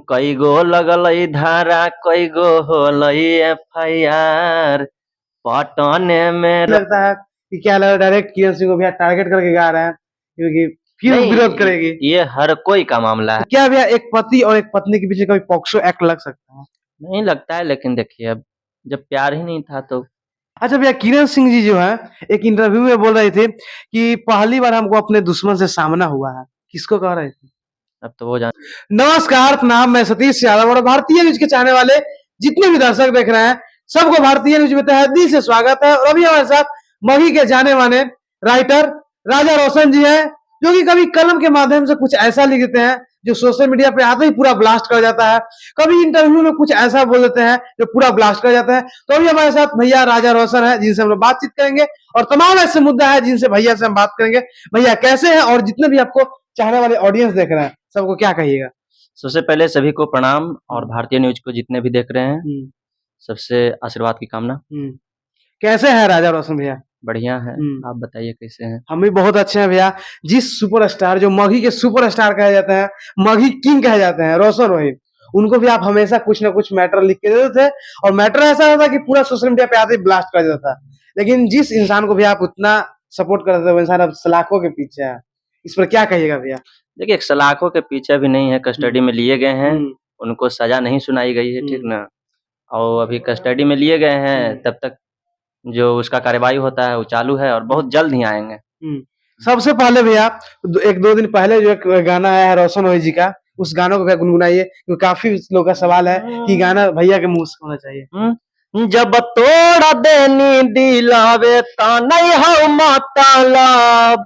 कई गो लगल धारा कई गो होलई FIR पटने में लगता है कि क्या लगा डायरेक्ट किरण सिंह को भैया टारगेट करके गा रहे हैं क्योंकि फिर वो नहीं, विरोध करेगी। ये हर कोई का मामला है। तो क्या भैया एक पति और एक पत्नी के पीछे कभी पॉक्सो एक्ट लग सकता है? नहीं लगता है, लेकिन देखिए अब जब प्यार ही नहीं था तो अच्छा भैया, किरण सिंह जी जो है एक इंटरव्यू में बोल रहे थे कि पहली बार हमको अपने दुश्मन से सामना हुआ है। किसको कह रहे थे? अब तो वो जान। नमस्कार, प्रणाम, मैं सतीश यादव और भारतीय न्यूज के चाहने वाले जितने भी दर्शक देख रहे हैं सबको भारतीय न्यूज में तहे दिल से स्वागत है। और अभी हमारे साथ मगही के जाने माने राइटर राजा रोशन जी हैं, जो कि कभी कलम के माध्यम से कुछ ऐसा लिख देते हैं जो सोशल मीडिया पे आते ही पूरा ब्लास्ट कर जाता है, कभी इंटरव्यू में कुछ ऐसा बोल देते हैं जो पूरा ब्लास्ट कर जाता है। तो अभी हमारे साथ भैया राजा रोशन है, जिनसे हम लोग बातचीत करेंगे और तमाम ऐसे मुद्दा है जिनसे भैया से हम बात करेंगे। भैया कैसे हैं और जितने भी आपको चाहने वाले ऑडियंस देख रहे हैं सबको क्या कहिएगा? सबसे पहले सभी को प्रणाम और भारतीय न्यूज को जितने भी देख रहे हैं सबसे आशीर्वाद की कामना। कैसे हैं राजा रोशन भैया? बढ़िया है, आप बताइए कैसे हैं? हम भी बहुत अच्छे हैं भैया। जिस सुपरस्टार जो मगही के सुपरस्टार कहे जाते हैं, मगही किंग कहे जाते हैं, रोशन रोहित, उनको भी आप हमेशा कुछ ना कुछ मैटर लिख के देते थे और मैटर ऐसा होता कि पूरा सोशल मीडिया पे आते ही ब्लास्ट कर देता था। लेकिन जिस इंसान को भी आप उतना सपोर्ट करते थे वो इंसान अब सलाखों के पीछे है। इस पर क्या कहिएगा भैया? देखिए, एक सलाखों के पीछे भी नहीं है, कस्टडी में लिए गए हैं, उनको सजा नहीं सुनाई गई है, ठीक ना। और अभी कस्टडी में लिए गए हैं, तब तक जो उसका कार्यवाही होता है वो चालू है और बहुत जल्द ही आएंगे। सबसे पहले भैया एक दो दिन पहले जो एक गाना आया है रोशन रोहित जी का, उस गानों को भैया गुनगुनाइए क्योंकि काफी लोगों का सवाल है कि गाना भैया के मुंह से होना चाहिए। जब तोड़ देनी दिलावे ता नहीं हो मतलब,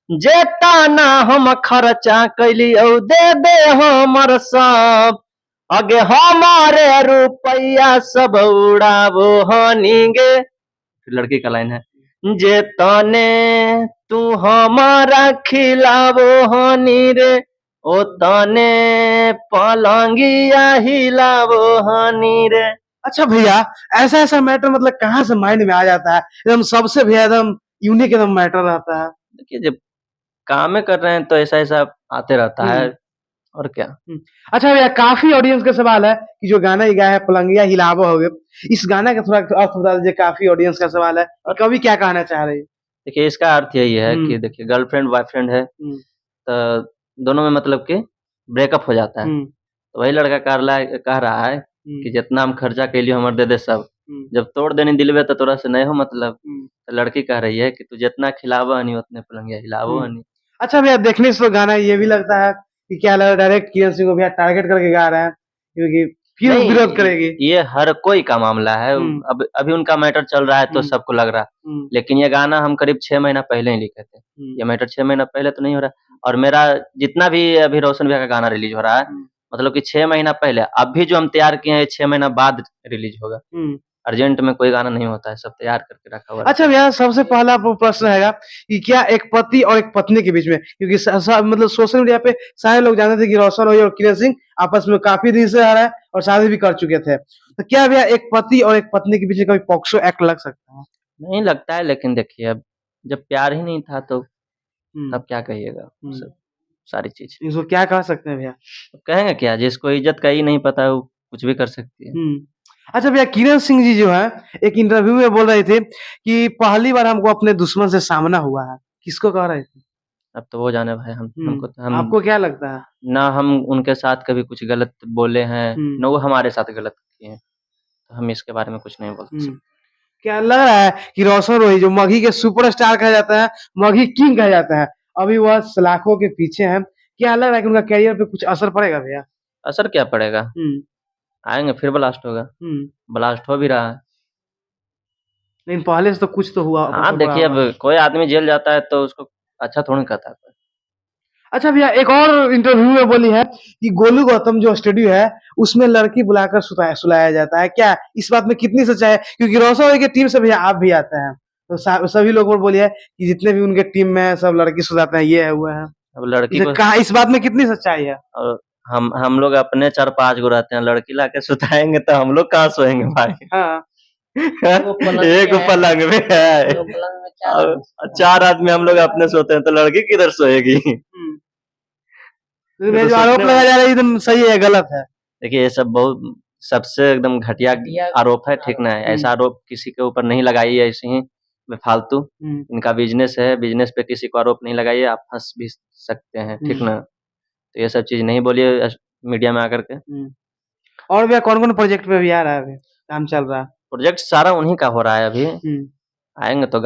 जे ताना हम खर्चा कैली औ दे हमर सब, आगे हमारे रुपया सब उड़ावो हनीगे। लड़की का लाइन है, जे तने तू हमारा खिलावो हनी रे, ओ तने पलंगिया हिलावो हनी रे। अच्छा भैया, ऐसा ऐसा मैटर मतलब कहाँ से माइंड में आ जाता है? एकदम सबसे भैया एकदम यूनिक एकदम मैटर रहता है। देखिए, जब काम कर रहे हैं तो ऐसा ऐसा आते रहता है और क्या। अच्छा भैया, काफी ऑडियंस का सवाल है कि जो गाना ये गाया है पलंगिया हिलावो हो गए, इस गाना का थोड़ा अर्थ बता दीजिए। काफी ऑडियंस का सवाल है और कवि क्या कहना चाह रही है? देखिए, इसका अर्थ यही है कि देखिए गर्लफ्रेंड बॉयफ्रेंड है तो दोनों में मतलब कि ब्रेकअप हो जाता है, तो वही लड़का कह रहा है कि जितना हम खर्चा के लिए हमर दे दे सब, जब तोड़ देनी दिलवे तो तोरा से नहीं हो मतलब। तो लड़की कह रही है कि तू जितना खिलावो हनी उतने पलंगिया हिलावो हनी। अच्छा भैया, देखने से तो गाना ये भी लगता है कि क्या लगा डायरेक्ट किरण सिंह को भैया टारगेट करके गा रहे हैं क्योंकि फिर वो विरोध करेगी। ये हर कोई का मामला है। अब अभी उनका मैटर चल रहा है तो सबको लग रहा है, लेकिन ये गाना हम करीब 6 महीना पहले ही लिखे थे। ये मैटर 6 महीना पहले तो नहीं हो रहा। और मेरा जितना भी अभी रोशन भैया का गाना रिलीज हो रहा है मतलब कि 6 महीना पहले, अभी जो हम तैयार किए हैं 6 महीना बाद रिलीज होगा। अर्जेंट में कोई गाना नहीं होता है, सब तैयार करके रखा हुआ है। अच्छा भैया, सबसे पहला प्रश्न रहेगा कि क्या एक पति और एक पत्नी के बीच में, क्योंकि मतलब सोशल मीडिया पे सारे लोग जानते थे कि रोशन रोहित और किरण सिंह आपस में काफी दिन से आ रहा है और शादी भी कर चुके थे, तो क्या भैया एक पति और एक पत्नी के पीछे कभी पॉक्सो एक्ट लग सकता है? नहीं लगता है, लेकिन देखिए अब जब प्यार ही नहीं था तो अब क्या कहिएगा। सब सारी चीज इसको क्या कह सकते हैं भैया? कहेंगे क्या, जिसको इज्जत का ही नहीं पता वो कुछ भी कर सकती है। अच्छा भैया, किरण सिंह जी जो है एक इंटरव्यू में बोल रहे थे कि पहली बार हमको अपने दुश्मन से सामना हुआ है। किसको कह रहे थे? अब तो वो जाने भाई, हम आपको क्या लगता है? ना हम उनके साथ कभी कुछ गलत बोले हैं न वो हमारे साथ गलत किए हैं, तो हम इसके बारे में कुछ नहीं बोल सकते। क्या लग रहा है कि रोशन रोहित जो मगही के सुपरस्टार कहा जाता है, मगही किंग कहा जाता है, अभी वह सलाखों के पीछे हैं? क्या लग रहा है कि उनका करियर पे कुछ असर पड़ेगा भैया? असर क्या पड़ेगा, आएंगे फिर ब्लास्ट होगा। ब्लास्ट हो भी रहा है, लेकिन पहले से तो कुछ तो हुआ। हाँ देखिए, अब कोई आदमी जेल जाता है तो उसको अच्छा थोड़ी कहता है। अच्छा भैया, एक और इंटरव्यू में बोली है कि गोलू गौतम जो स्टूडियो है उसमें लड़की बुलाकर सुलाया जाता है। क्या इस बात में कितनी सच्चाई है? क्योंकि रोशन रोहित की टीम से भैया आप भी आते हैं, तो सभी लोगों ने बोली है कि जितने भी उनके टीम में है सब लड़की सुलाते हैं, ये है हुआ है। अब लड़की को कहा इस बात में कितनी सच्चाई है? और हम लोग अपने 4-5 गो रहते हैं, लड़की लाके सुताएंगे तो हम लोग कहाँ सोएंगे भाई? हाँ। एक पलंग में है और 4 आदमी हम लोग अपने सोते हैं तो लड़की किधर सोएगी? जो आरोप लगाया जा रहा है एकदम सही है गलत है? देखिए ये सब बहुत सबसे एकदम घटिया आरोप है, ठीक ना है। ऐसा आरोप किसी के ऊपर नहीं लगाइए ऐसे ही बेफालतू। इनका बिजनेस है, बिजनेस पे किसी को आरोप नहीं लगाइए, आप फंस भी सकते हैं, ठीक ना। तो ये सब चीज नहीं बोलिए मीडिया में आकर के। और भैया कौन कौन प्रोजेक्ट पे भी आ रहा है, अभी काम चल रहा है? प्रोजेक्ट सारा उन्हीं का हो रहा है अभी, आएंगे तो